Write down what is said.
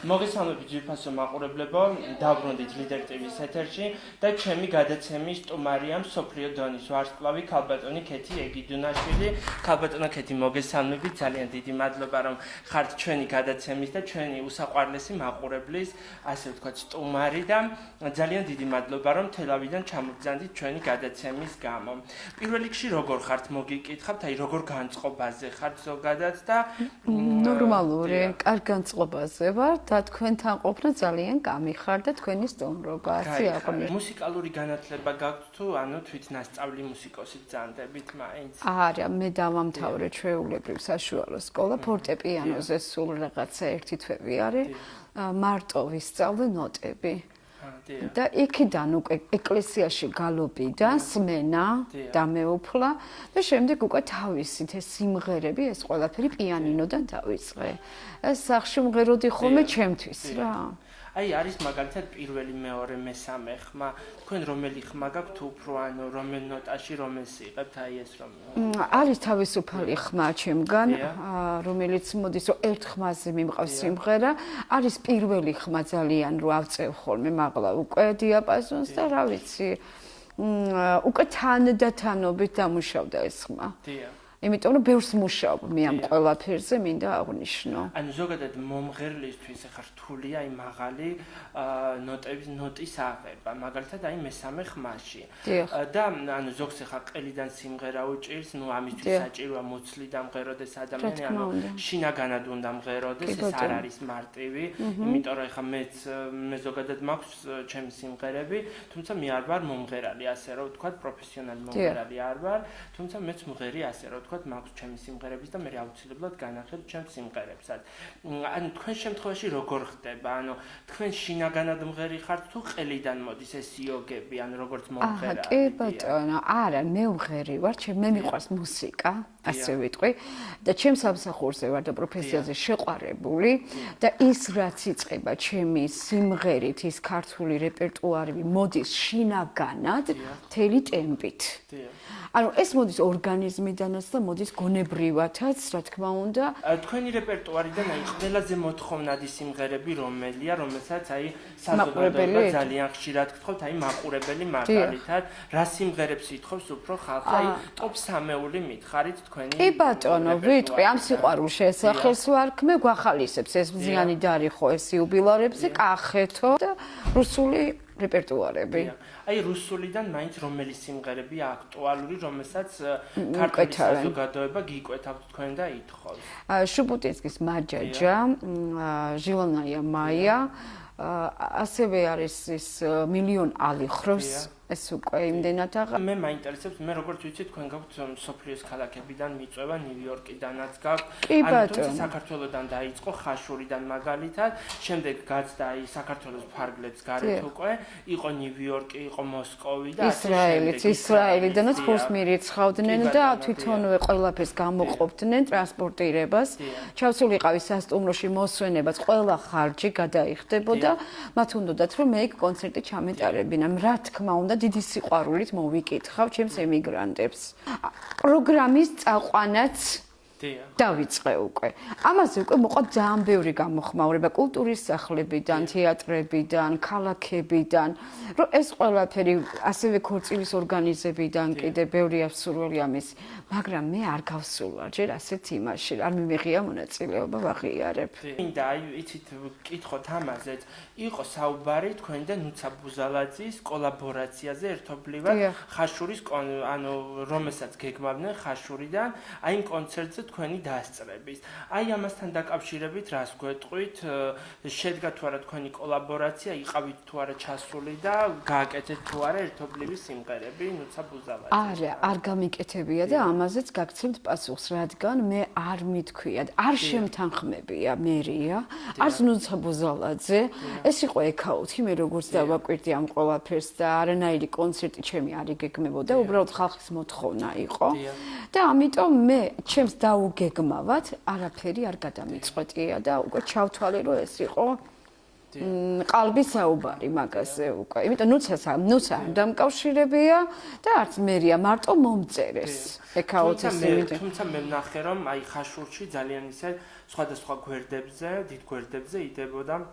მოგესალმებით ძვირფასო მაყურებლებო, დავბრუნდით ლიდერ ტივის ეთერში და ჩემი გადაცემის სტუმარია მსოფლიო დონის ვარსკვლავი ქალბატონი ქეთი ეგიდუნაშვილი. ქალბატონო ქეთი, მოგესალმებით, ძალიან დიდი მადლობა რომ ხართ ჩვენი გადაცემის და ჩვენი უსაყვარლესი მაყურებლის, ასე ვთქვათ, სტუმარი და ძალიან დიდი მადლობა რომ თელავიდან ჩამოგზავნით ჩვენი გადაცემის გამო. პირველ რიგში როგორ ხართ მოგიკითხავთ, აი როგორ განწყობაზე ხართ ზოგადად და ნორმალური, კარგ განწყობაზე ვარ და თქვენთან ყოფნა ძალიან გამიხარდა თქვენი სტუმრობა, ასე აღნიშნე. მუსიკალური განათლება გაქვთ თუ ანუ თვით ნასწავლი მუსიკოსი ბრძანდებით მაინც? არა, მე დავამთავრე ჩვეულებრივ საშუალო სკოლა, ფორტეპიანოზე სულ რაღაცა ერთი თვე არის, მარტო ვისწავლე ნოტები. და იქიდან უკვე ეკლესიაში გალობიდან სმენა დამეუფლა და შემდეგ უკვე თავისით ეს სიმღერები, ეს ყველაფერი პიანინოდან დავიწყე. ეს სახში მღეროდი ხოლმე ჩემთვის რა. აი არის მაგალითად პირველი, მეორე, მესამე ხმა, თქვენ რომელი ხმა გაქვთ უფრო ანუ რომელ ნოტაში რომელს იღებთ აი ეს რომ არის თავისუფალი ხმა ჩემგან, რომელიც მოდის რომ ერთ ხმაზე მიმყავს სიმღერა, არის პირველი ხმა ძალიან რო ავწევ ხოლმე მაღლა უკვე დიაპაზონს და რა ვიცი, უკვე თანდათანობით დამუშავდა ეს ხმა. იმიტომ რომ ბევრს მუშაობ მე ამ ყველაფერზე მინდა აღვნიშნო. ანუ ზოგადად მომღერლისთვის ახლა რთულია აი მაღალი ნოტის აღება, მაგალითად აი მესამე ხმაში. და ანუ ზოგს ახლა ყელიდან სიმღერა უჭირს, ნუ ამისთვის საჭიროა მოცლი დამღეროდეს ადამიანი, ანუ შინაგანად უნდა მღეროდეს, ეს არ არის მარტივი, იმიტომ რომ ახლა მე ზოგადად მაქვს ჩემი სიმღერები, თუმცა მე არ ვარ მომღერალი, ასე რომ ვთქვათ, პროფესიონალი მომღერალი არ ვარ, თუმცა მეც მღერი ასე რომ მაქვს ჩემი სიმღერების და მე აუცილებლად განახილ ჩემს სიმღერებსაც. ანუ თქვენ შემთხვევაში როგორ ხდება? ანუ თქვენ შინაგანად მღერი ხართ თუ ყელიდან მოდის ეს იოგები, ანუ როგორც მომღერალი? კი ბატონო, არა, მე მღერი ვარ, მე მიყვარს მუსიკა, ასე ვიტყვი და ჩემს სამსახურზე ვარ და პროფესიაზე შეყვარებული და ის რაც იწყება ჩემი სიმღერით, ის ქართული რეპერტუარი მოდის შინაგანად, მთელი ტემპით. ანუ ეს მოდის ორგანიზმიდანაც და მოდის გონებრივათაც, რა თქმა უნდა. თქვენი რეპერტუარიდან აი ყველაზე მოთხოვნადი სიმღერები რომელია, რომელსაც აი საზოგადოება ძალიან ხშირად გთხოვთ, აი მაყურებელი მაგალითად, რა სიმღერებს ითხოვს უფრო ხალხი, აი ტოპ 3-ეული მითხარით თქვენი? კი ბატონო, ვიტყვი, ამ სიყვარულს შესახელს ვარქმე, გვახალისებს ეს მზიანი დარიხო ეს იუბილეებზე, კახეთო და რუსული რეპერტუარები. აი რუსულიდან მაინც რომელი სიმღერები აქტუალური, რომელსაც ქართული საზოგადოება გიკვეთავთ თქვენ და ითხოვს? შუბუტინსკის მაჯაჯა, ჟილონაია მაია, ასევე არის ის მილიონ ალიხროს ეს უკვე იმდენად აღარ. მე მაინტერესებს, მე როგორც ვიცი, თქვენ გაქვთ სოფლიოს ქალაქებიდან მიწვევა, ნიუ-იორკიდანაც გაქვთ. ანუ საქართველოსდან დაიწყო, ხაშურიდან მაგალითად, შემდეგ გაჩნდა აი საქართველოს ფარგლებს გარეთ უკვე, იყო ნიუ-იორკი, იყო მოსკოვი და ისრაელიდანაც ფულს მირიცხავდნენ და თვითონვე ყველაფერს გამოყოფდნენ ტრანსპორტირებას. ჩავსულიყავი სასტუმროში მოსვენებას, ყველა ხარჯი გადაიხდებოდა, მათ უნდათ რომ მე იქ კონცერტი ჩამეტარებინა. რა თქმა უნდა დიდი სიყვარულით მოვიკითხავ ჩემს ემიგრანტებს. პროგრამის წაყვანაც დავიწყე უკვე. ამაზე უკვე მოყვა ძალიან ბევრი გამოხმაურება კულტურის სახლებიდან, თეატრებიდან, ქალაქებიდან, რომ ეს ყველაფერი ასევე ქორწილის ორგანიზებიდან კიდე ბევრი ასურველი ამის, მაგრამ მე არ გავსულვარ ჯერ ასეთ იმაში, არ მიმიღია მონაწილეობა ვაღიარებ. მინდა აი იცით ვკითხოთ ამაზეც, იყო საუბარი თქვენი და ნუცა ბუზალაძის კოლაბორაციაზე ერთობლივად ხაშურის ანუ რომელსაც გეგმავდნენ ხაშურიდან, აი იმ კონცერტზე თქვენი დასწრების. აი ამასთან დაკავშირებით რას გვეტყვით? შედგა თუ არა თქვენი კოლაბორაცია, იყავით თუ არა ჩასული და გააკეთეთ თუ არა ერთობლივი სიმღერები ნუცა ბუზალაძის? არა, არ გამიკეთებია და ამაზეც გაგცემთ პასუხს, რადგან მე არ მithქვია, არ შემთანხმებია მერია, არც ნუცა ბუზალაძე. ეს იყო ეკაუთი, მე როგორც დავაკვირდი ამ ყველაფერს და არანაირი კონცერტი ჩემი არ იგეგმებოდა, უბრალოდ ხალხის მოთხოვნა იყო. და ამიტომ მე ჩემს დაუგეგმავად არაფერი არ გადამიწყვეტია და უკვე ჩავთვალე რომ ეს იყო ყალბის საუბარი მაგაზე უკვე. იმიტომ ნუცა დამკავშირებია და არც მერია მარტო მომწერეს. ეკაოთის იმით. თუმცა მე ვნახე რომ აი ხაშურში ძალიან ისე სხვადასხვა გვერდებზე, დიდ გვერდებზე იდებოდა